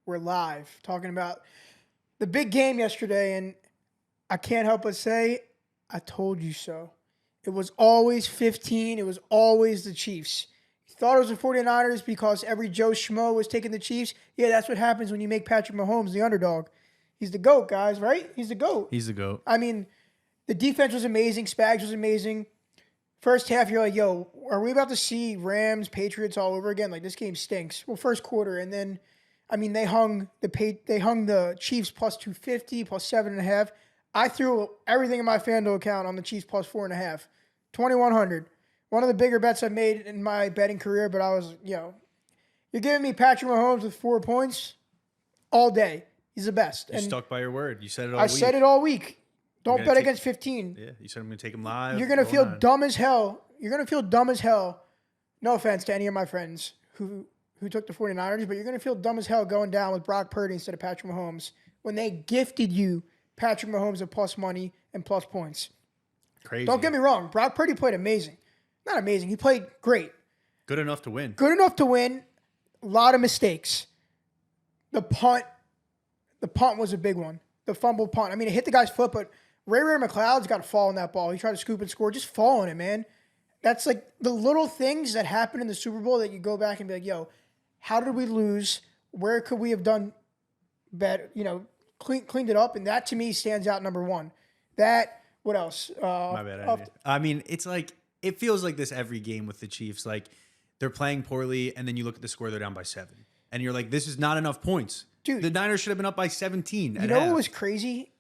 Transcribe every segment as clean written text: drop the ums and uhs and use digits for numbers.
We're live talking about the big game yesterday, and I can't help but say, I told you so. It was always 15. It was always the Chiefs. You thought it was the 49ers because every Joe Schmo was taking the Chiefs. Yeah, that's what happens when you make Patrick Mahomes the underdog. He's the GOAT, guys, right? He's the GOAT. He's the GOAT. I mean, the defense was amazing. Spags was amazing. First half, you're like, yo, are we about to see Rams, Patriots all over again? Like, this game stinks. Well, first quarter, and then, I mean, they hung the Chiefs plus 250, plus 7.5. I threw everything in my FanDuel account on the Chiefs plus 4.5. 2,100. One of the bigger bets I've made in my betting career, but I was, you're giving me Patrick Mahomes with 4 points all day. He's the best. You stuck by your word. You said it all I week. said it all week. Don't bet against 15. Yeah, you said I'm going to take him live. You're going to feel dumb as hell. You're going to feel dumb as hell. No offense to any of my friends who took the 49ers, but you're going to feel dumb as hell going down with Brock Purdy instead of Patrick Mahomes when they gifted you Patrick Mahomes at plus money and plus points. Crazy. Don't get me wrong. Brock Purdy played amazing. Not amazing. He played great. Good enough to win. Good enough to win. A lot of mistakes. The punt was a big one. The fumble punt. I mean, it hit the guy's foot, but Ray McLeod's got to fall on that ball. He tried to scoop and score. Just fall on it, man. That's like the little things that happen in the Super Bowl that you go back and be like, yo, how did we lose? Where could we have done better? Cleaned it up. And that, to me, stands out number one. What else? My bad. I mean, it's like, it feels like this every game with the Chiefs. Like, they're playing poorly, and then you look at the score, they're down by 7. And you're like, this is not enough points. Dude, the Niners should have been up by 17. You know what was crazy?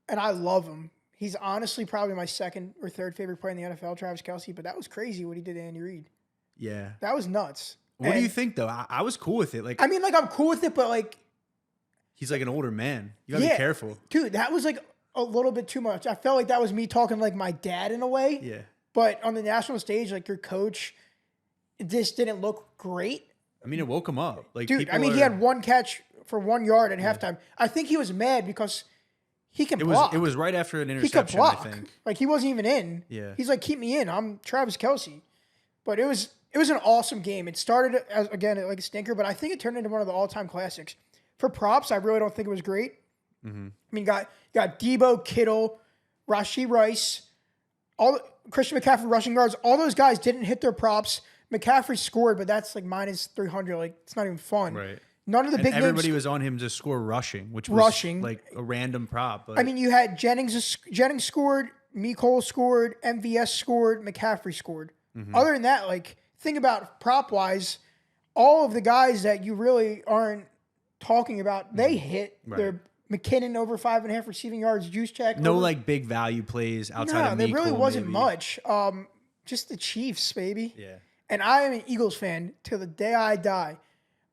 And I love him. He's honestly probably my second or third favorite player in the NFL, Travis Kelce, but that was crazy what he did to Andy Reid. Yeah. That was nuts. What do you think, though? I was cool with it. I'm cool with it, but he's like an older man. You got to be careful. Dude, that was a little bit too much. I felt like that was me talking like my dad in a way. Yeah. But on the national stage, your coach, this didn't look great. I mean, it woke him up. Dude, he had one catch for 1 yard at halftime. I think he was mad because he can block. It was right after an interception, he could block. I think. He wasn't even in. Yeah. He's like, keep me in. I'm Travis Kelce. But it was an awesome game. It started, as again, like a stinker, but I think it turned into one of the all-time classics. For props, I really don't think it was great. Mm-hmm. I mean, you got Debo, Kittle, Rashee Rice, Christian McCaffrey rushing yards. All those guys didn't hit their props. McCaffrey scored, but that's minus 300. It's not even fun. Right. None of the big names. Everybody was on him to score rushing, which was like a random prop. But. I mean, you had Jennings scored, Mecole scored, MVS scored, McCaffrey scored. Mm-hmm. Other than that, think about prop-wise, all of the guys that you really aren't talking about, they hit their McKinnon over 5.5 receiving yards, juice check. No big value plays outside of Mecole. There really wasn't maybe. much. Just the Chiefs, baby. Yeah. And I am an Eagles fan till the day I die.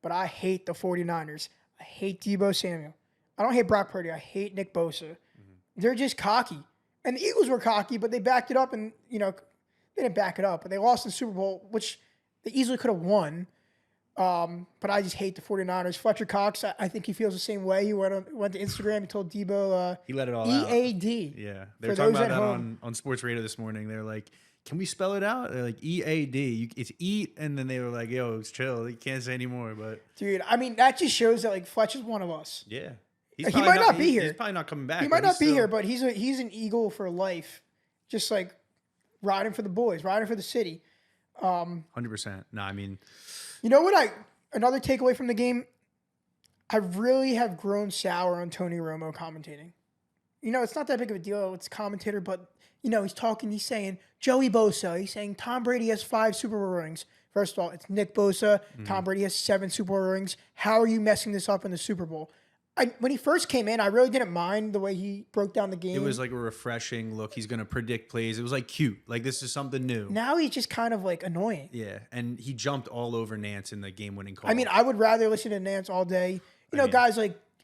But I hate the 49ers. I hate Debo Samuel. I don't hate Brock Purdy. I hate Nick Bosa. Mm-hmm. They're just cocky. And the Eagles were cocky, but they backed it up and, they didn't back it up. But they lost in the Super Bowl, which they easily could have won. But I just hate the 49ers. Fletcher Cox, I think he feels the same way. He went to Instagram. He told Debo he let it all EAD. Out. Yeah. They were talking about that on sports radio this morning. They're like, can we spell it out? They're like, EAD. It's eat, and then they were like, yo, it's chill. You can't say anymore. But dude, I mean, that just shows that Fletcher's one of us. Yeah. He might not be here. He's probably not coming back. He might not be here, but he's an Eagle for life. Just riding for the boys, riding for the city. 100%. No, I mean. You know what another takeaway from the game? I really have grown sour on Tony Romo commentating. It's not that big of a deal. It's commentator, but he's talking, he's saying Joey Bosa. He's saying Tom Brady has 5 Super Bowl rings. First of all, it's Nick Bosa. Mm-hmm. Tom Brady has 7 Super Bowl rings. How are you messing this up in the Super Bowl? When he first came in, I really didn't mind the way he broke down the game. It was like a refreshing look. He's going to predict plays. It was cute. This is something new. Now he's just kind of annoying. Yeah, and he jumped all over Nance in the game-winning call. I mean, I would rather listen to Nance all day. Guys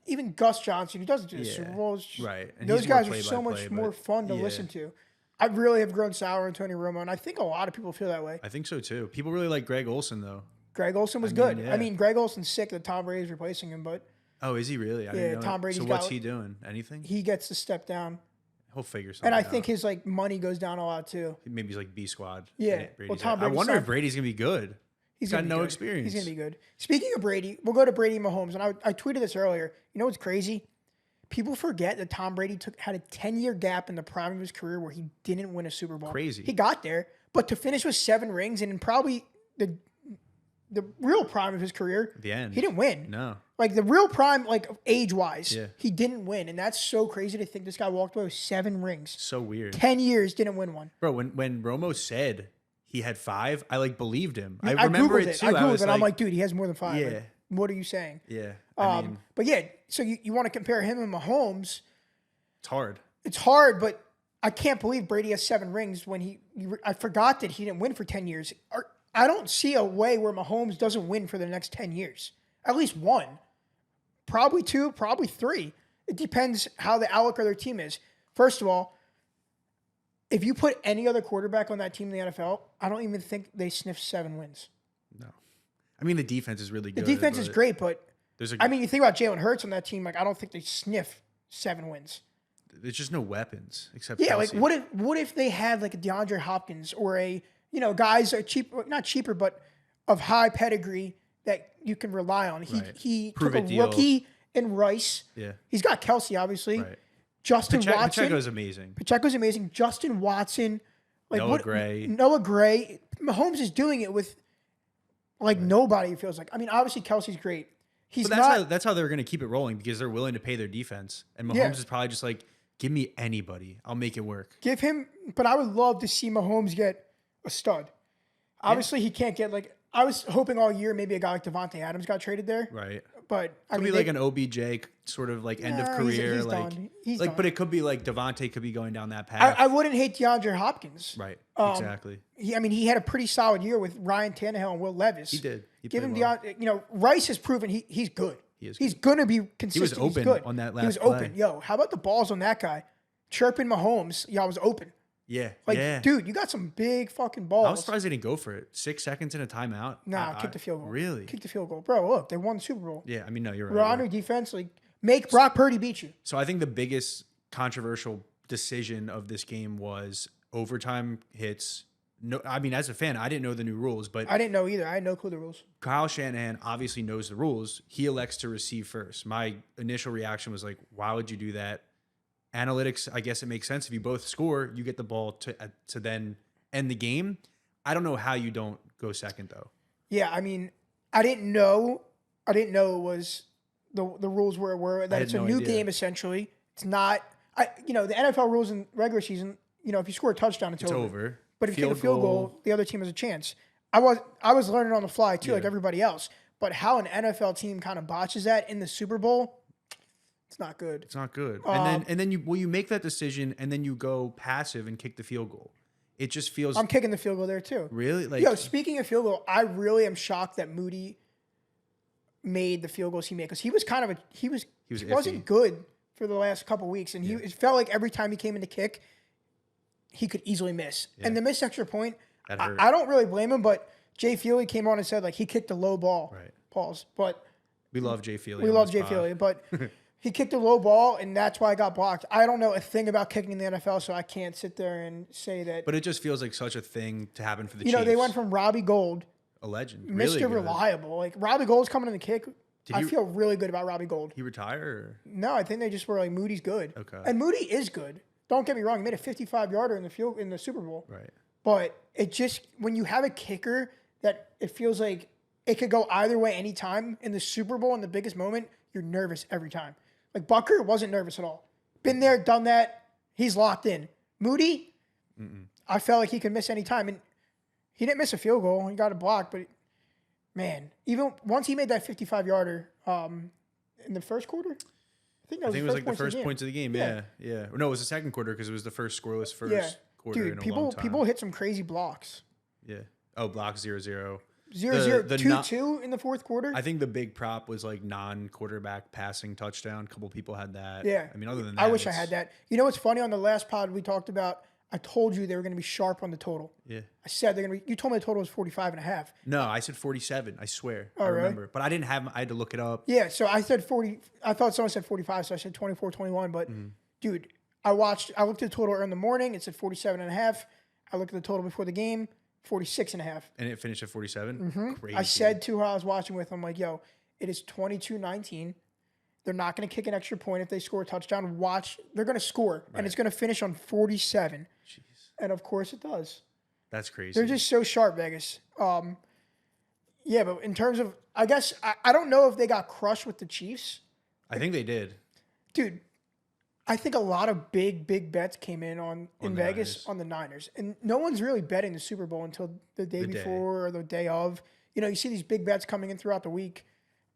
even Gus Johnson, who doesn't do the Super Bowls. Right. And those guys are so much more fun to listen to. I really have grown sour on Tony Romo, and I think a lot of people feel that way. I think so, too. People really like Greg Olsen, though. Greg Olsen was good. Yeah. I mean, Greg Olsen's sick that Tom Brady's replacing him, but... Oh, is he really? I didn't know Tom Brady's So what's he doing? Anything? He gets to step down. He'll figure something out. And I think his money goes down a lot, too. Maybe he's B squad. Yeah. Well, Tom Brady's I wonder if Brady's going to be good. He's got no experience. He's going to be good. Speaking of Brady, we'll go to Brady and Mahomes. And I tweeted this earlier. You know what's crazy? People forget that Tom Brady had a 10-year gap in the prime of his career where he didn't win a Super Bowl. Crazy. He got there, but to finish with 7 rings and in probably the real prime of his career, the end, he didn't win. No. Like the real prime, like age-wise, yeah. he didn't win. And that's so crazy to think this guy walked away with 7 rings. So weird. 10 years, didn't win one. Bro, when Romo said he had 5, I like believed him. I remember it too. I Googled it. I'm like, dude, he has more than 5. Yeah. Like, what are you saying? Yeah. But yeah, so you want to compare him and Mahomes. It's hard. It's hard, but I can't believe Brady has 7 rings when I forgot that he didn't win for 10 years. I don't see a way where Mahomes doesn't win for the next 10 years. At least 1. Probably 2, probably 3. It depends how the outlook of their team is. First of all, if you put any other quarterback on that team in the NFL, I don't even think they sniff 7 wins. No. I mean, the defense is really good. The defense is great, but you think about Jalen Hurts on that team, like I don't think they sniff 7 wins. There's just no weapons except Kelce. Kelce. Like what if they had like a DeAndre Hopkins or guys are cheap, not cheaper, but of high pedigree that you can rely on. He took a rookie in Rice. Yeah. He's got Kelce, obviously. Right. Justin Watson. Pacheco's amazing. Justin Watson. Like Noah Gray. Mahomes is doing it with nobody, it feels like. I mean, obviously Kelce's great. That's how they're going to keep it rolling because they're willing to pay their defense. And Mahomes is probably just like, give me anybody. I'll make it work. Give him, but I would love to see Mahomes get a stud. Obviously, he can't get I was hoping all year maybe a guy like Devontae Adams got traded there. Right. But I mean, like an OBJ sort of like end of career. He's done. He's done. But it could be like Devontae could be going down that path. I wouldn't hate DeAndre Hopkins. Right. Exactly. He had a pretty solid year with Ryan Tannehill and Will Levis. He did. Give him Rice has proven he's good. He's going to be consistent. He was open on that last He was open. Yo, how about the balls on that guy? Chirping Mahomes. Y'all was open. Yeah. Dude, you got some big fucking balls. I was surprised they didn't go for it. 6 seconds in a timeout. Nah, kick the field goal. Really? Kick the field goal. Bro, look, they won the Super Bowl. Yeah, I mean, no, you're right. We're on your defense. Make Brock Purdy beat you. So I think the biggest controversial decision of this game was overtime hits. No, I mean, as a fan, I didn't know the new rules, but I didn't know either. I had no clue the rules. Kyle Shanahan obviously knows the rules. He elects to receive first. My initial reaction was like, why would you do that? Analytics, I guess it makes sense. If you both score, you get the ball to then end the game. I don't know how you don't go second, though. Yeah, I mean, I didn't know it was the rules were that it's a new game essentially. It's not. The NFL rules in regular season. If you score a touchdown, it's over. But if you get a field goal, the other team has a chance. I was learning on the fly too, like everybody else. But how an NFL team kind of botches that in the Super Bowl. It's not good. It's not good. And then you make that decision and then you go passive and kick the field goal. It just feels. I'm kicking the field goal there too. Really? Speaking of field goal, I really am shocked that Moody made the field goals he made because he was he wasn't good for the last couple weeks, and it felt like every time he came in to kick, he could easily miss. Yeah. And the missed extra point, I don't really blame him, but Jay Feely came on and said he kicked a low ball. Right. Pause. But we love Jay Feely. But. He kicked a low ball, and that's why I got blocked. I don't know a thing about kicking in the NFL, so I can't sit there and say that. But it just feels like such a thing to happen for the Chiefs. They went from Robbie Gold, a legend, Mr. Really Reliable. Like Robbie Gold's coming in the kick. I feel really good about Robbie Gold. He retire? No, I think they just were like Moody's good. Okay. And Moody is good. Don't get me wrong. He made a 55-yarder in the Super Bowl. Right. But it just when you have a kicker that it feels like it could go either way anytime in the Super Bowl in the biggest moment, you're nervous every time. Like Bucker wasn't nervous at all. Been there, done that. He's locked in. Moody, I felt like he could miss any time. And he didn't miss a field goal. He got a block. But, man, even once he made that 55-yarder in the first quarter, I think it was like the first points of the game. Yeah. No, it was the second quarter because it was the first scoreless quarter in a long time. People hit some crazy blocks. Yeah. Oh, block 0-0. 0-0, 2-2 in the fourth quarter. I think the big prop was non-quarterback passing touchdown. A couple people had that. Yeah. I mean, other than that, I wish I had that. You know what's funny? On the last pod we talked about, I told you they were going to be sharp on the total. Yeah. I said they're going to be. You told me the total was 45.5. No, I said 47. I swear. Oh, I remember. Really? But I didn't have. I had to look it up. Yeah. So I said 40. I thought someone said 45, so I said 24, 21. But dude, I looked at the total in the morning. It said 47.5. I looked at the total before the game. 46.5. And it finished at 47? Crazy. I said to who I was watching with, I'm like, yo, it is 22-19. They're not going to kick an extra point if they score a touchdown. Watch. They're going to score, and it's going to finish on 47. Jeez. And, of course, it does. That's crazy. They're just so sharp, Vegas. Yeah, but in terms of, I guess, I don't know if they got crushed with the Chiefs. I think they did. Dude, I think a lot of big bets came in Vegas Niners. on the Niners. And no one's really betting the Super Bowl until the day before or the day of. You know, you see these big bets coming in throughout the week.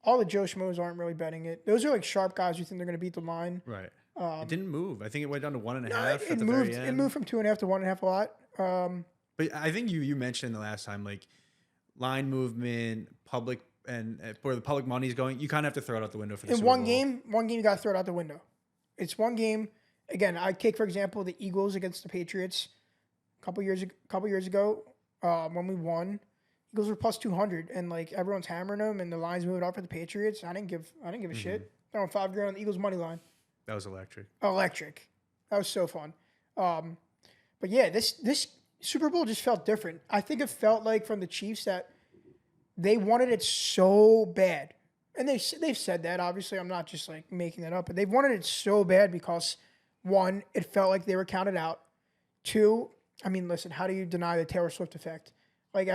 All the Joe Schmoes aren't really betting it. Those are like sharp guys who think they're going to beat the line. Right. It didn't move. I think it went down to 1.5 at the moved, very end. It moved from 2.5 to 1.5 a lot. But I think you mentioned the last time, like, line movement, public, and where the public money is going, you kind of have to throw it out the window for the Super Bowl. One game, you got to throw it out the window. It's one game. Again, I take, for example, the Eagles against the Patriots a couple years ago when we won. Eagles were plus 200, and like everyone's hammering them, and the line's moving up for the Patriots. I didn't give a shit. Throwing $5,000 on the Eagles money line. That was electric. That was so fun. But yeah, this Super Bowl just felt different. I think it felt like from the Chiefs that they wanted it so bad, and they've said that. Obviously, I'm not just like making that up, but they've wanted it so bad because 1, it felt like they were counted out. 2, I mean, listen, how do you deny the Taylor Swift effect? Like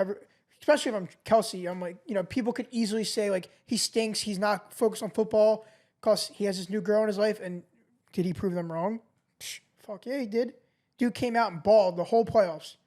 especially if I'm Kelce, I'm like, you know, people could easily say, like, he stinks, he's not focused on football because he has this new girl in his life, and did he prove them wrong? Fuck yeah, he did. Dude came out and balled the whole playoffs.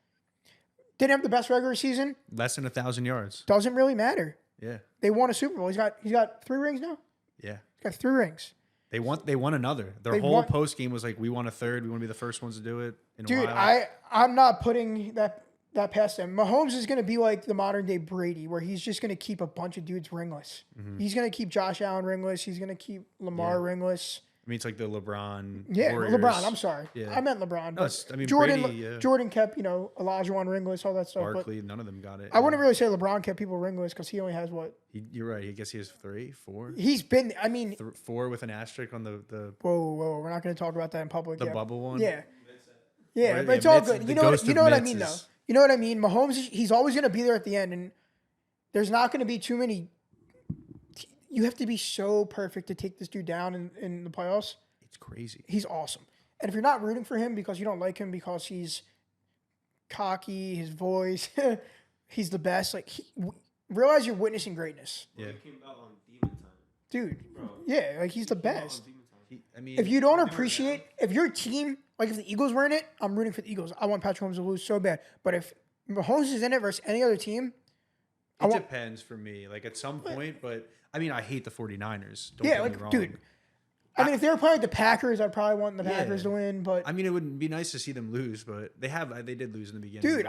Didn't have the best regular season. Less than 1,000 yards. Doesn't really matter. Yeah. They won a Super Bowl. He's got 3 rings now? Yeah. He's got 3 rings. They won another. Their whole post game was like, we won a third. We want to be the first ones to do it in a while. I'm not putting that past them. Mahomes is going to be like the modern day Brady, where he's just going to keep a bunch of dudes ringless. He's going to keep Josh Allen ringless. He's going to keep Lamar ringless. I mean, it's like the LeBron. Yeah, Warriors. LeBron. I'm sorry. Yeah. I meant LeBron. No, Jordan kept, Olajuwon ringless, all that stuff. Barkley, none of them got it. I wouldn't really say LeBron kept people ringless because he only has what? You're right. I guess he has 3, 4. He's been, 4 with an asterisk on the. Whoa. We're not going to talk about that in public. The bubble one? Yeah. Yeah, but it's all good. You know what I mean, though. You know what I mean? Mahomes, he's always going to be there at the end, and there's not going to be too many. You have to be so perfect to take this dude down in the playoffs. It's crazy. He's awesome. And if you're not rooting for him because you don't like him because he's cocky, his voice, he's the best, like, realize you're witnessing greatness. Yeah. He came out on Demon Time. Dude, bro. Yeah, like, he's the best. mean, if you don't appreciate, if your team, like if the Eagles were in it, I'm rooting for the Eagles. I want Patrick Mahomes to lose so bad. But if Mahomes is in it versus any other team, it depends for me. Like at some point, but I mean, I hate the 49ers. Don't get me wrong. Dude. I mean, if they were playing the Packers, I'd probably want the Packers to win. But I mean, it would be nice to see them lose, but they did lose in the beginning. Dude,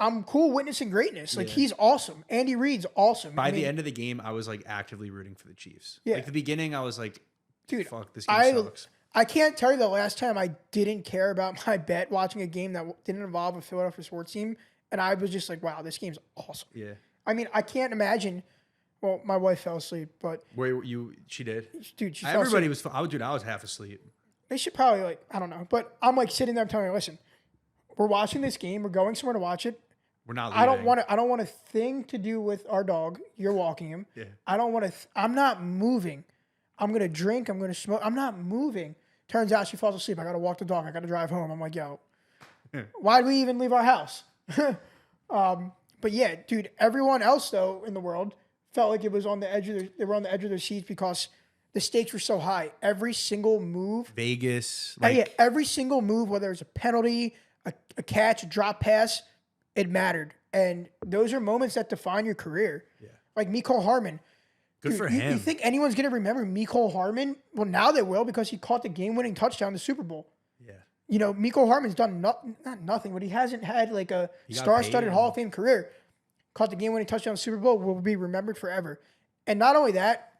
I'm cool witnessing greatness. Like he's awesome. Andy Reid's awesome. By the end of the game, I was like actively rooting for the Chiefs. Yeah. Like the beginning, I was like, dude, fuck, this game sucks. I can't tell you the last time I didn't care about my bet watching a game that didn't involve a Philadelphia sports team, and I was just like, wow, this game's awesome. Yeah. I mean, I can't imagine. Well, my wife fell asleep, but she did. Dude, she everybody fell asleep. I was half asleep. They should probably I don't know, but I'm like sitting there telling her, listen, we're watching this game. We're going somewhere to watch it. We're not leaving. I don't want a thing to do with our dog. You're walking him. Yeah. I don't want to. I'm not moving. I'm gonna drink. I'm gonna smoke. I'm not moving. Turns out she falls asleep. I gotta walk the dog. I gotta drive home. I'm like, yo, why'd we even leave our house? But yeah, dude. Everyone else though in the world felt like it was on the edge of they were on the edge of their seats because the stakes were so high. Every single move, Vegas, every single move, whether it's a penalty, a catch, a drop pass, it mattered. And those are moments that define your career. Yeah. Like Mecole Hardman. Good for him. You think anyone's going to remember Mecole Hardman? Well, now they will because he caught the game-winning touchdown in the Super Bowl. Yeah. You know, Mecole Hardman's done not nothing, but he hasn't had like a star-studded Hall of Fame career. Caught the game-winning touchdown in the Super Bowl, will be remembered forever. And not only that,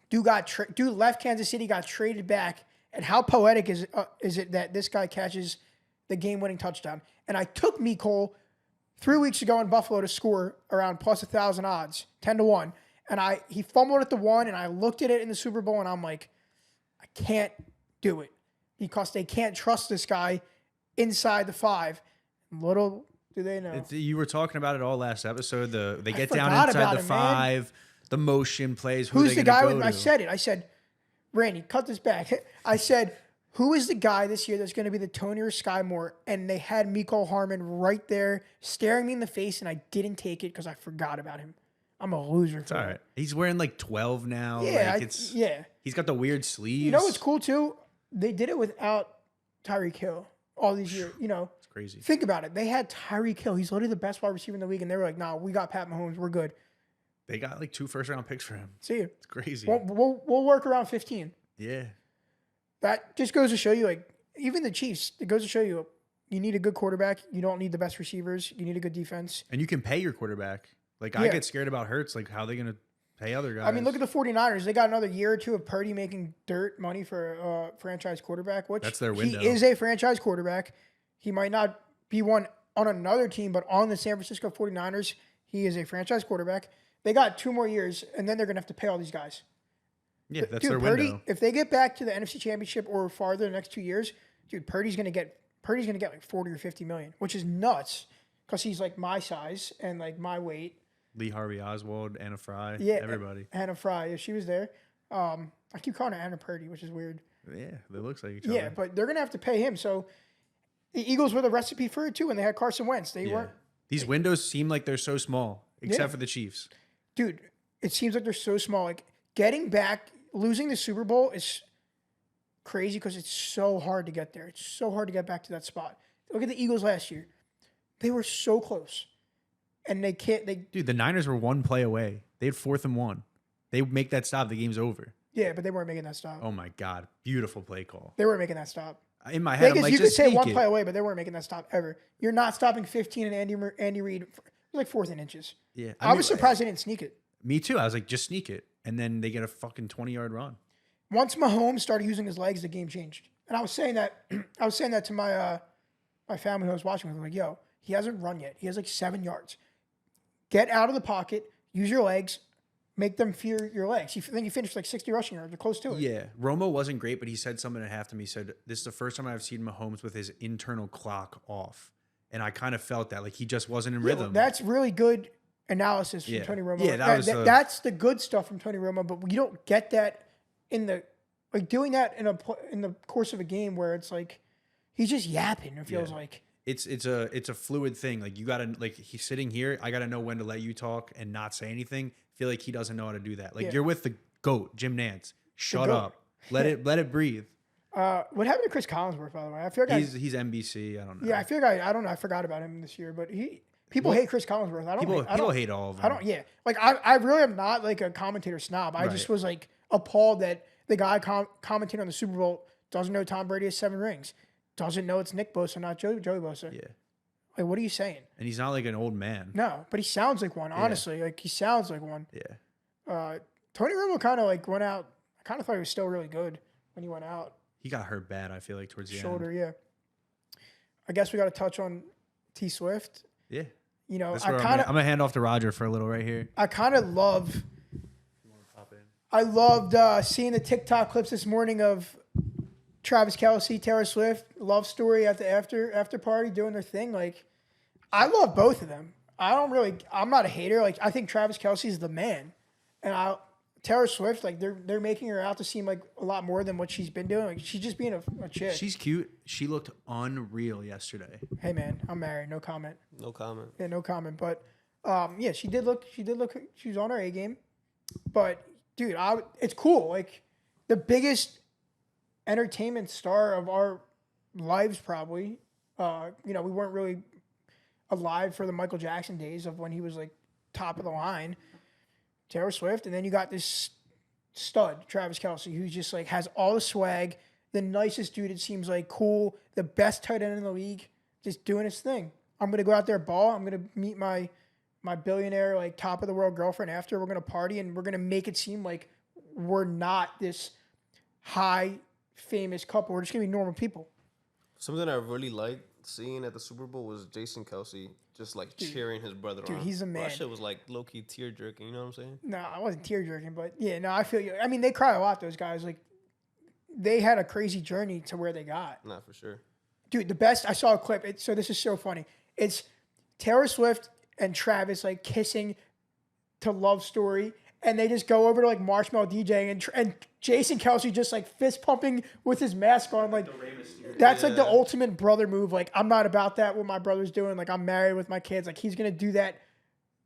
dude left Kansas City, got traded back. And how poetic is it that this guy catches the game-winning touchdown? And I took Mecole 3 weeks ago in Buffalo to score around plus 1,000 odds, 10-1. And he fumbled at the 1, and I looked at it in the Super Bowl, and I'm like, I can't do it because they can't trust this guy inside the 5. Little Do they know? You were talking about it all last episode. They get down forgot inside about the it, 5, the motion plays. Who Who's they the gonna guy? go to? I said it. I said, Randy, cut this back. I said, who is the guy this year that's going to be the Tony or Sky Moore? And they had Mecole Hardman right there staring me in the face, and I didn't take it because I forgot about him. I'm a loser for All that. right. He's wearing like 12 now. Yeah, Like He's got the weird sleeves. You know what's cool too? They did it without Tyreek Hill all these years. It's crazy. Think about it. They had Tyreek Hill. He's literally the best wide receiver in the league, and they were like, "Nah, we got Pat Mahomes. We're good." They got like 2 first-round picks for him. See you. It's crazy. We'll work around 15. Yeah. That just goes to show you, like, even the Chiefs. It goes to show you, you need a good quarterback. You don't need the best receivers. You need a good defense. And you can pay your quarterback. Like, I get scared about Hurts. Like, how are they going to pay other guys? I mean, look at the 49ers. They got another year or two of Purdy making dirt money for a franchise quarterback, which that's their window. He is a franchise quarterback. He might not be one on another team, but on the San Francisco 49ers, he is a franchise quarterback. They got 2 more years, and then they're going to have to pay all these guys. Yeah, that's their window. If they get back to the NFC Championship or farther the next 2 years, dude, Purdy's going to get like 40 or 50 million, which is nuts because he's like my size and like my weight. Lee Harvey Oswald, Anna Fry, everybody. Anna Fry, if she was there. I keep calling her Anna Purdy, which is weird. Yeah, they looks like each other. Yeah, but they're going to have to pay him. So the Eagles were the recipe for it too when they had Carson Wentz. They weren't. These windows seem like they're so small, except for the Chiefs. Dude, it seems like they're so small. Like getting back, losing the Super Bowl is crazy because it's so hard to get there. It's so hard to get back to that spot. Look at the Eagles last year. They were so close. And they can't. Dude, the Niners were 1 play away. They had 4th and 1. They make that stop, the game's over. Yeah, but they weren't making that stop. Oh my God, beautiful play call. They weren't making that stop. In my head, I'm like, you could just say sneak 1 it. play away, but they weren't making that stop ever. You're not stopping 15 and Andy Reid. It was like 4th and inches. Yeah, I was surprised they didn't sneak it. Me too. I was like, just sneak it, and then they get a fucking 20-yard run. Once Mahomes started using his legs, the game changed. And I was saying that. I was saying that to my my family who I was watching with. I'm like, yo, he hasn't run yet. He has like 7 yards. Get out of the pocket. Use your legs. Make them fear your legs. I think he finished like 60 rushing yards. They're close to it. Yeah. Romo wasn't great, but he said something at halftime. He said, this is the first time I've seen Mahomes with his internal clock off. And I kind of felt that. Like, he just wasn't in rhythm. That's really good analysis from Tony Romo. Yeah, that's the good stuff from Tony Romo, but you don't get that in the doing that in the course of a game where it's like he's just yapping. It feels like it's a fluid thing. Like, you gotta, like, he's sitting here. I gotta know when to let you talk and not say anything. I feel like he doesn't know how to do that. Like, you're with the GOAT, Jim Nance. Shut up. Let it breathe. What happened to Chris Collinsworth, by the way? I feel like he's NBC. I don't know. Yeah, I feel like I don't know. I forgot about him this year, but people hate Chris Collinsworth. People hate all of them. I don't. Yeah, like I really am not like a commentator snob. I just was like appalled that the guy commentating on the Super Bowl doesn't know Tom Brady has 7 rings, doesn't know it's Nick Bosa, not Joey Bosa. Yeah. Like, what are you saying? And he's not like an old man. No, but he sounds like one. Honestly, like he sounds like one. Yeah. Tony Romo kind of like went out. I kind of thought he was still really good when he went out. He got hurt bad, I feel like, towards the shoulder. end. Yeah. I guess we got to touch on T Swift. Yeah. You know, I'm gonna hand off to Roger for a little right here. I kind of love. I loved seeing the TikTok clips this morning of Travis Kelce, Taylor Swift, love story at the after party doing their thing. Like, I love both of them. I'm not a hater. Like, I think Travis Kelce is the man, and Taylor Swift, like they're making her out to seem like a lot more than what she's been doing. Like, she's just being a chick. She's cute. She looked unreal yesterday. Hey man, I'm married. No comment. No comment. Yeah, no comment. But yeah, she did look. She was on her A game. But dude, it's cool. Like, the biggest entertainment star of our lives, probably. We weren't really alive for the Michael Jackson days of when he was like top of the line. Taylor Swift, and then you got this stud, Travis Kelce, who's just like has all the swag, the nicest dude, it seems like, cool, the best tight end in the league, just doing his thing. I'm gonna go out there, ball. I'm gonna meet my billionaire, like top of the world girlfriend after. We're gonna party and we're gonna make it seem like we're not this high famous couple. We're just gonna be normal people. Something I really liked seeing at the Super Bowl was Jason Kelce just like cheering his brother on. Dude, he's a man. That shit was like low key tear jerking. You know what I'm saying? No, I wasn't tear jerking, but yeah, no, I feel you. I mean, they cry a lot. Those guys, like, they had a crazy journey to where they got. Not for sure. Dude, the best. I saw a clip. So this is so funny. It's Taylor Swift and Travis like kissing to Love Story, and they just go over to like Marshmallow DJing, and Jason Kelce just like fist pumping with his mask on. Like that's like the ultimate brother move. Like I'm not about that. What my brother's doing. Like I'm married with my kids. Like he's gonna do that.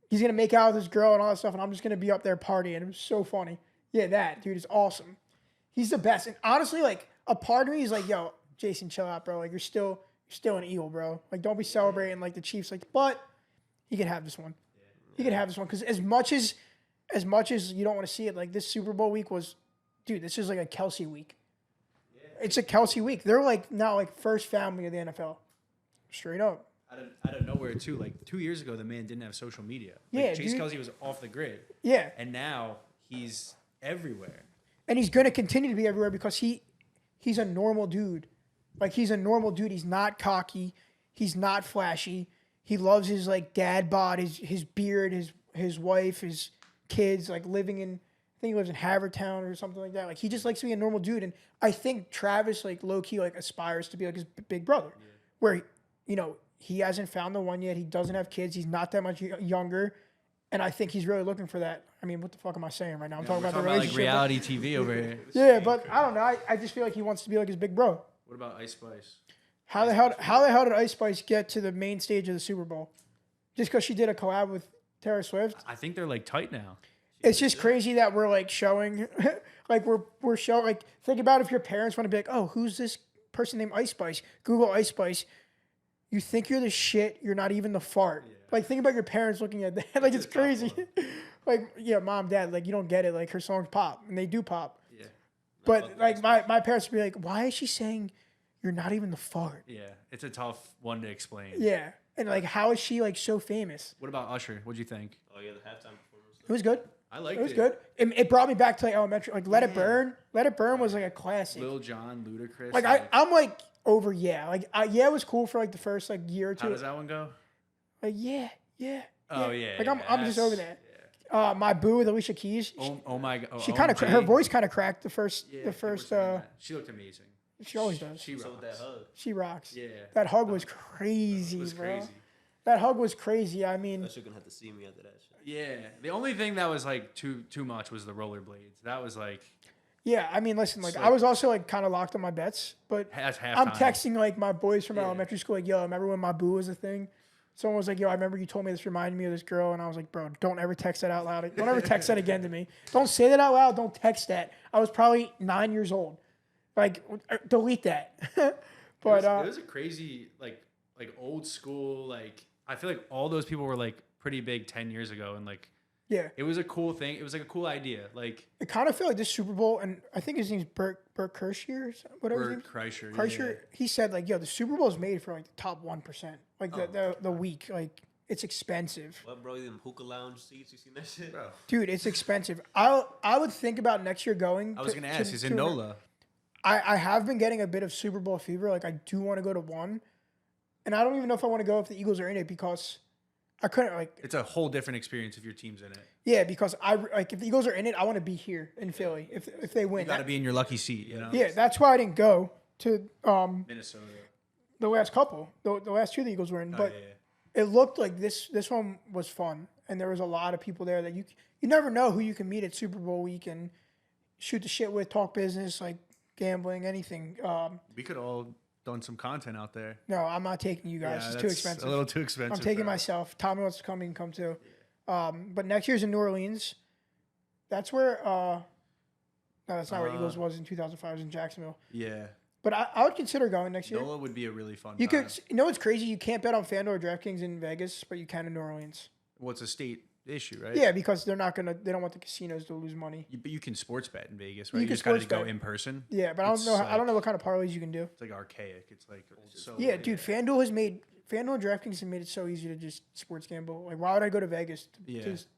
He's gonna make out with his girl and all that stuff, and I'm just gonna be up there partying. It was so funny. Yeah, that dude is awesome. He's the best. And honestly, like a part of me is like, yo, Jason, chill out, bro. Like you're still an Eagle, bro. Like don't be celebrating like the Chiefs. Like, but he can have this one. He can have this one because as much as you don't want to see it, like this Super Bowl week was, dude. This is like a Kelce week. It's a Kelce week. They're like now like first family of the NFL, straight up. Out of nowhere too. Like 2 years ago, the man didn't have social media. Yeah, Like, Chase Kelce was off the grid. Yeah, and now he's everywhere. And he's gonna continue to be everywhere because he's a normal dude. Like he's a normal dude. He's not cocky. He's not flashy. He loves his like dad bod, his beard, his wife, his kids. Like living in, I think he lives in Havertown or something like that. Like he just likes to be a normal dude. And I think Travis like low key like aspires to be like his big brother, where he hasn't found the one yet. He doesn't have kids. He's not that much younger. And I think he's really looking for that. I mean, what the fuck am I saying right now? I'm talking about the relationship. Like reality TV over here. Yeah, but I don't know. I just feel like he wants to be like his big bro. What about Ice Spice? How the hell did Ice Spice get to the main stage of the Super Bowl? Just because she did a collab with Taylor Swift? I think they're like tight now. It's just crazy that we're like showing, like we're showing, like think about if your parents want to be like, oh, who's this person named Ice Spice? Google Ice Spice. You think you're the shit. You're not even the fart. Yeah. Like think about your parents looking at that. Like it's crazy. Like yeah, mom, dad, like you don't get it. Like her songs pop and they do pop. Yeah. But like my parents would be like, why is she saying you're not even the fart? Yeah, it's a tough one to explain. Yeah, and like how is she like so famous? What about Usher? What'd you think? Oh yeah, the halftime performance. It was good. I liked it. It was good. It brought me back to like elementary. Like Let It Burn. Let It Burn was like a classic. Lil Jon, Ludacris. Like I'm like over yeah. Like yeah, it was cool for like the first like year or two. How does that one go? Like yeah. Oh yeah. Like I'm just over that. Yeah. My boo with Alicia Keys. Oh my god. She kind of her voice kind of cracked the first. She looked amazing. She always does. She rocks. That hug. She rocks. Yeah. That hug was crazy. Bro. That hug was crazy. I mean, you're gonna have to see me after that shit. Yeah. The only thing that was like too much was the rollerblades. That was like. Yeah, I mean, listen, like I was also like kind of locked on my bets, but I'm texting like my boys from elementary school, like, yo, remember when my boo was a thing? Someone was like, yo, I remember you told me this reminded me of this girl, and I was like, bro, don't ever text that out loud. Don't ever text that again to me. Don't say that out loud. Don't text that. I was probably 9 years old. Like, delete that. But it was a crazy like old school like I feel like all those people were like pretty big 10 years ago, and like. Yeah, it was a cool thing. It was like a cool idea. Like it kind of felt like this Super Bowl, and I think his name's Bert Kreischer, whatever. Bert Kreischer. Kreischer. Yeah. He said like, "Yo, the Super Bowl is made for like the top 1%. Like the week. Like it's expensive." What, bro? Them hookah lounge seats? You seen that shit, bro? Dude, it's expensive. I would think about next year going. I was gonna ask. Is in NOLA? I have been getting a bit of Super Bowl fever. Like I do want to go to one, and I don't even know if I want to go if the Eagles are in it because. I couldn't like. It's a whole different experience if your team's in it. Yeah, because I like if the Eagles are in it, I want to be here in Philly if they win. You got to be in your lucky seat, you know. Yeah, that's why I didn't go to Minnesota. The last couple, the last two the Eagles were in, but it looked like this one was fun, and there was a lot of people there that you never know who you can meet at Super Bowl week and shoot the shit with, talk business, like gambling, anything. We could all. Done some content out there. No, I'm not taking you guys. It's too expensive. A little too expensive. I'm taking myself. Tommy wants to come. He can come too. Yeah. But next year's in New Orleans. That's where. No, that's not where Eagles was in 2005. It was in Jacksonville. Yeah. But I would consider going next year. NOLA would be a really fun. You could. You know what's crazy? You can't bet on FanDuel or DraftKings in Vegas, but you can in New Orleans. Well, it's a state issue, right? Yeah, because they're not gonna. They don't want the casinos to lose money. But you can sports bet in Vegas, right? You just got to go in person. Yeah, but I don't know what kind of parlays you can do. It's like archaic. It's like so. Yeah, dude. FanDuel and DraftKings have made it so easy to just sports gamble. Like, why would I go to Vegas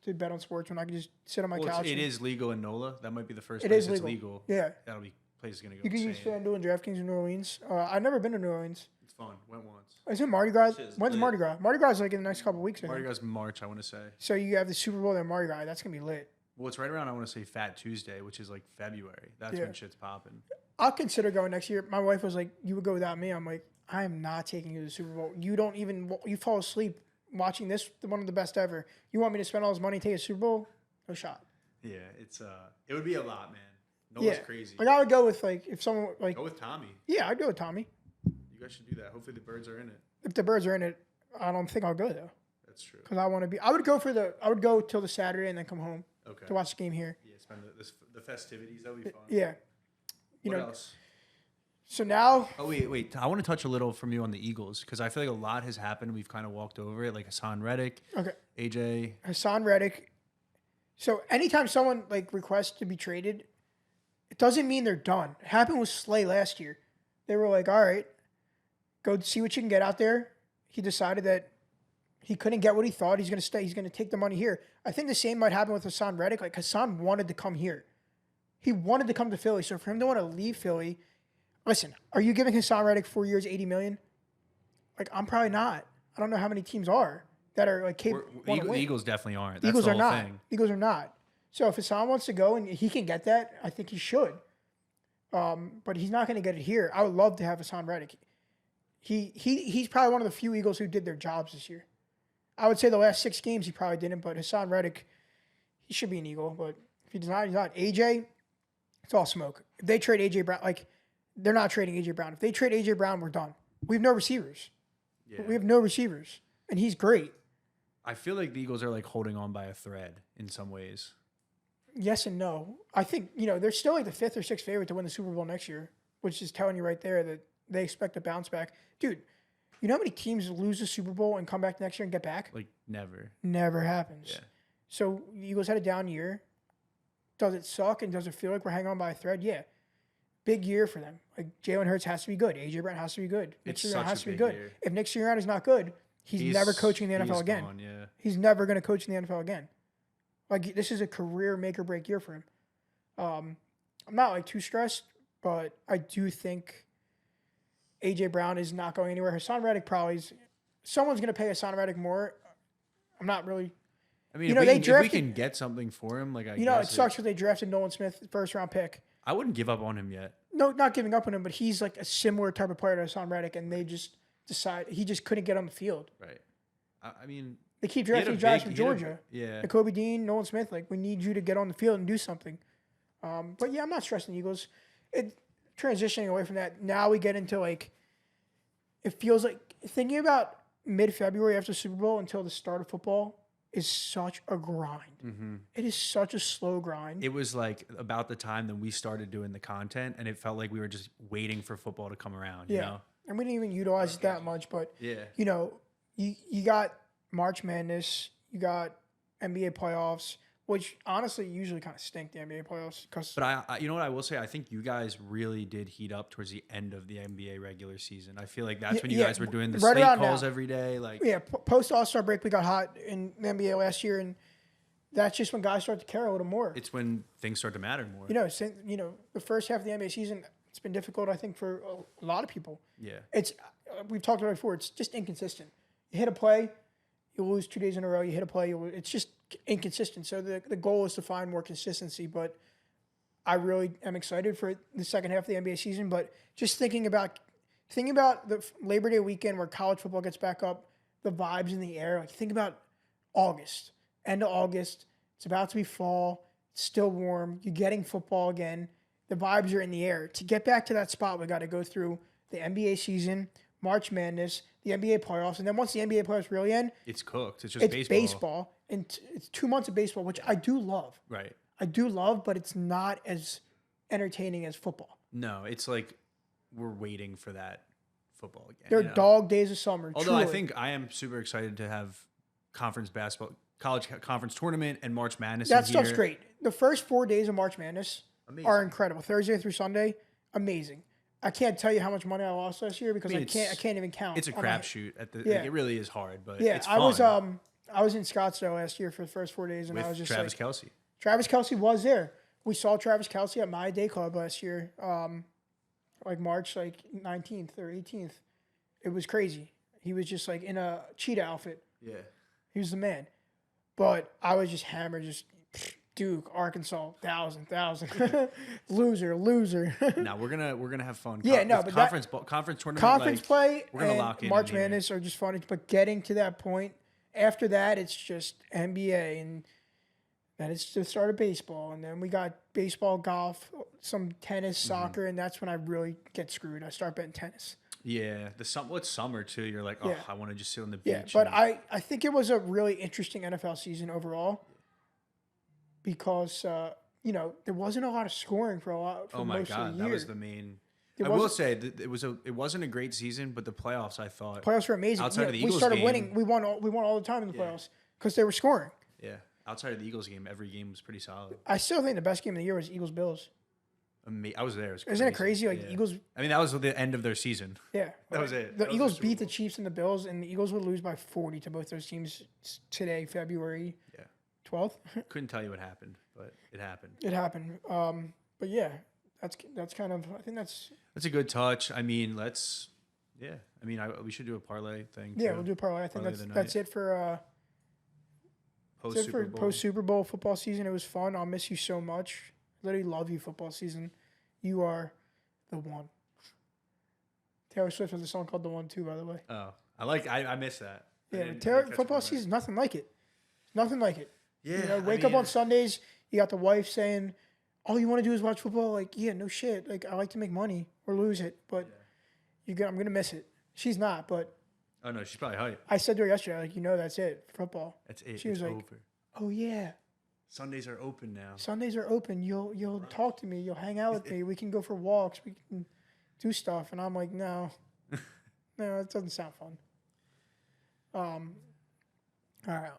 to bet on sports when I can just sit on my couch? It is legal in NOLA. That might be the first place it's legal. legal. Yeah, that'll be place is gonna go. You can use FanDuel and DraftKings in New Orleans. I've never been to New Orleans. It's fun. Went once. Is it Mardi Gras? When's Mardi Gras? Mardi Gras is like in the next couple of weeks. Mardi Gras March, I want to say. So you have the Super Bowl and Mardi Gras. That's gonna be lit. Well, it's right around. I want to say Fat Tuesday, which is like February. That's when shit's popping. I'll consider going next year. My wife was like, "You would go without me." I'm like, "I am not taking you to the Super Bowl. You don't even. You fall asleep watching this one of the best ever. You want me to spend all this money and take a Super Bowl? No shot. Yeah, it would be a lot, man. Noah's crazy. Like I would go with like if someone like go with Tommy. Yeah, I'd go with Tommy. You guys should do that. Hopefully the birds are in it. If the birds are in it, I don't think I'll go though. That's true. Because I want to be. I would go till the Saturday and then come home. Okay. To watch the game here. Yeah, spend the festivities. That would be fun. Yeah. What else? So now. Oh wait! I want to touch a little from you on the Eagles because I feel like a lot has happened. We've kind of walked over it, like Hassan Reddick. Okay. AJ. Hassan Reddick. So anytime someone like requests to be traded, it doesn't mean they're done. It happened with Slay last year. They were like, all right, go see what you can get out there. He decided that he couldn't get what he thought. He's going to stay. He's going to take the money here. I think the same might happen with Hassan Reddick. Like Hassan wanted to come here. He wanted to come to Philly. So for him to want to leave Philly, listen, are you giving Hassan Reddick 4 years, $80 million? Like I'm probably not. I don't know how many teams are that are like capable. The Eagles definitely aren't. The That's Eagles the are whole not. thing. Eagles are not. So if Hassan wants to go and he can get that, I think he should. But he's not going to get it here. I would love to have Hassan Reddick. He's probably one of the few Eagles who did their jobs this year. I would say the last 6 games he probably didn't, but Hassan Reddick, he should be an Eagle. But if he does not, he's not. AJ, it's all smoke. If they trade AJ Brown, like they're not trading AJ Brown. If they trade AJ Brown, we're done. We have no receivers. Yeah. We have no receivers, and he's great. I feel like the Eagles are like holding on by a thread in some ways. Yes and no. I think, they're still like the 5th or 6th favorite to win the Super Bowl next year, which is telling you right there that they expect a bounce back. Dude, you know how many teams lose the Super Bowl and come back next year and get back? Like never. Never happens. Yeah. So the Eagles had a down year. Does it suck and does it feel like we're hanging on by a thread? Yeah. Big year for them. Like Jalen Hurts has to be good. AJ Brown has to be good. Nick Sirianni has to be good. Year. If Nick Sirianni is not good, he's never coaching the NFL again. Gone, yeah. He's never going to coach in the NFL again. Like this is a career make or break year for him. I'm not like too stressed, but I do think AJ Brown is not going anywhere. Hassan Reddick probably is. Someone's going to pay Hassan Reddick more. I'm not really. I mean, if we can get something for him, like I guess it sucks because they drafted Nolan Smith, 1st round pick. I wouldn't give up on him yet. No, not giving up on him, but he's like a similar type of player to Hassan Reddick, and they just decide he just couldn't get on the field. Right. I mean, they keep drafting guys from Georgia. Yeah. Kobe Dean, Nolan Smith. Like we need you to get on the field and do something. But yeah, I'm not stressing the Eagles. Transitioning away from that, now we get into like it feels like thinking about mid-February after Super Bowl until the start of football is such a grind. Mm-hmm. It is such a slow grind. It was like about the time that we started doing the content, and it felt like we were just waiting for football to come around. Yeah. You know? And we didn't even utilize it that much, but yeah, you got March Madness, you got NBA playoffs, which honestly usually kind of stink, the NBA playoffs. But I you know what I will say? I think you guys really did heat up towards the end of the NBA regular season. I feel like that's when you guys were doing the slate calls every day. Like post All-Star break, we got hot in the NBA last year, and that's just when guys start to care a little more. It's when things start to matter more. The first half of the NBA season, it's been difficult, I think, for a lot of people. Yeah. We've talked about it before. It's just inconsistent. You hit a play, you lose 2 days in a row. You hit a play, it's just inconsistent. So the goal is to find more consistency. But I really am excited for the second half of the NBA season. But just thinking about the Labor Day weekend where college football gets back up, the vibes in the air. Like think about August, end of August. It's about to be fall. It's still warm. You're getting football again. The vibes are in the air. To get back to that spot, we got to go through the NBA season, March Madness, the NBA playoffs, and then once the NBA playoffs really end, it's cooked. It's just baseball. And it's 2 months of baseball, which I do love. Right. I do love, but it's not as entertaining as football. No, it's like we're waiting for that football again. They're dog days of summer. Although truly. I think I am super excited to have conference basketball, college conference tournament, and March Madness. That stuff's great. The first 4 days of March Madness are incredible. Thursday through Sunday, amazing. I can't tell you how much money I lost last year because I can't even count. It's a crapshoot. It really is hard, but it's fun. I was in Scottsdale last year for the first 4 days, and I was just Travis Kelce. Travis Kelce was there. We saw Travis Kelce at my day club last year, like March 19th or 18th. It was crazy. He was just like in a cheetah outfit. Yeah, he was the man. But I was just hammered, just Duke, Arkansas, 1,000, loser. Now we're gonna have fun. But conference tournament, conference play, we're gonna and lock in. March Madness are just fun. But getting to that point after that, it's just NBA, and then it's the start of baseball, and then we got baseball, golf, some tennis, soccer, and that's when I really get screwed. I start betting tennis. Yeah, it's summer too. You're like, oh, I want to just sit on the beach. Yeah, but I think it was a really interesting NFL season overall because there wasn't a lot of scoring for most of the year. That was the main. I will say that it wasn't a great season, but the playoffs I thought playoffs were amazing. Outside of the Eagles we started game, winning. We won all the time in the playoffs because they were scoring. Yeah, outside of the Eagles game, every game was pretty solid. I still think the best game of the year was Eagles Bills. I was there. Isn't it crazy? Like Eagles. I mean, that was the end of their season. Yeah, that was it. The Eagles beat the Chiefs and the Bills, and the Eagles would lose by 40 to both those teams today, February 12th. Couldn't tell you what happened, but it happened. It happened. But yeah, that's kind of. I think that's a good touch. I mean, let's. Yeah, I mean, we should do a parlay thing. Yeah, we'll do a parlay. I think that's it for. Post Super Bowl football season. It was fun. I'll miss you so much. Literally love you, football season. You are the one. Taylor Swift has a song called "The One" too, by the way. Oh, I missed that. Yeah, football season, nothing like it. Nothing like it. Yeah, wake up on Sundays. You got the wife saying, "All you want to do is watch football." Like, yeah, no shit. Like, I like to make money or lose it, but I'm gonna miss it. She's not, but. Oh no, she's probably hyped. I said to her yesterday, like, that's it, football. That's it. She was like, over. "Oh yeah." Sundays are open now. Sundays are open. You'll talk to me. You'll hang out with me. We can go for walks. We can do stuff. And I'm like, no, it doesn't sound fun. All right.